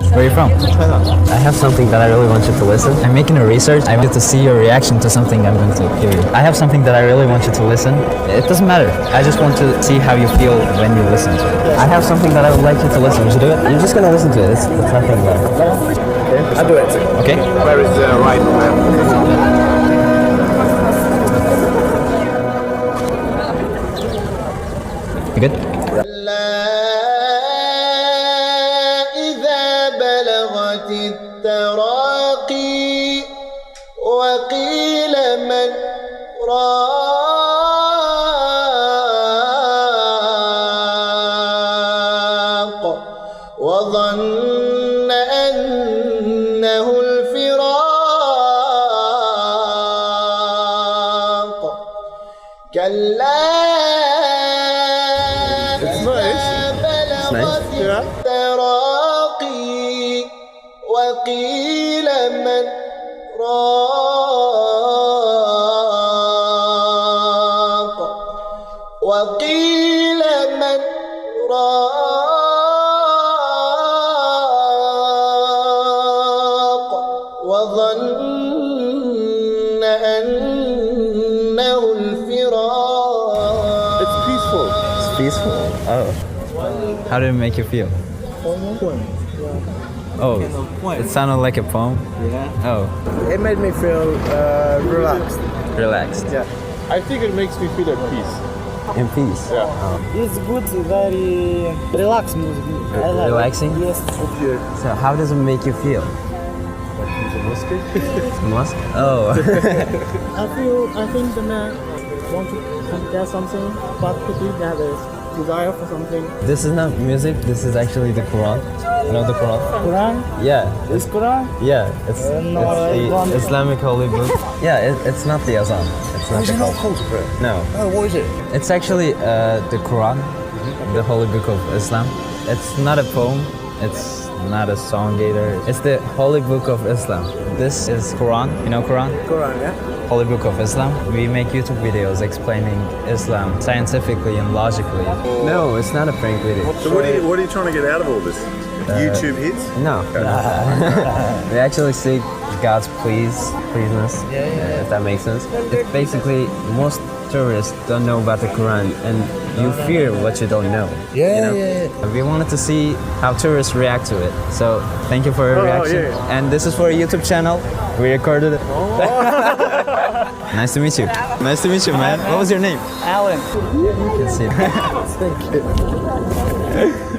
Where are you from? I have something that I really want you to listen. I'm making a research. I want to see your reaction to something I'm going to give you. I have something that I really want you to listen. It doesn't matter. I just want to see how you feel when you listen to it. I have something that I would like you to listen to. Would you do it? You're just going to listen to it. It's nothing bad. Okay, I'll do it. Okay? Where is the right man? You good? إذا بلغت التراقي وقيل من راق وظن أنه الفراق كلا التراقي وقيل من راق وقيل من راق وظن أنه الفراق. It's peaceful. It's peaceful. Oh. How did it make you feel? Oh, it sounded like a poem? Yeah. Oh, It made me feel relaxed. relaxed. Yeah. I think it makes me feel at peace. In peace. Yeah. It's good, very relaxed music. I like it. Relaxing? Yes. So how does it make you feel? Musk? Oh. I think the man wants to get something, but quickly they have a desire for something. This is not music, this is actually the Quran. You know the Quran? Quran? Yeah. Is Quran? Yeah, it's No, I the don't. Islamic holy book. Yeah, it's not the Azan. It's not the call to prayer. No. Oh, what is it? It's actually the Quran, the holy book of Islam. It's not a poem. It's not a song either. It's the holy book of Islam. This is Quran. You know Quran? Quran, yeah? Holy book of Islam. We make YouTube videos explaining Islam scientifically and logically. No, it's not a prank video. So what are you trying to get out of all this? YouTube hits? No. We actually seek God's pleaseness, if that makes sense. It's basically most tourists don't know about the Quran and you fear what you don't know. We wanted to see how tourists react to it. So thank you for your reaction. yeah. And this is for a YouTube channel. We recorded it. Nice to meet you. Nice to meet you, man. What was your name? Alan. You can see it. Thank you.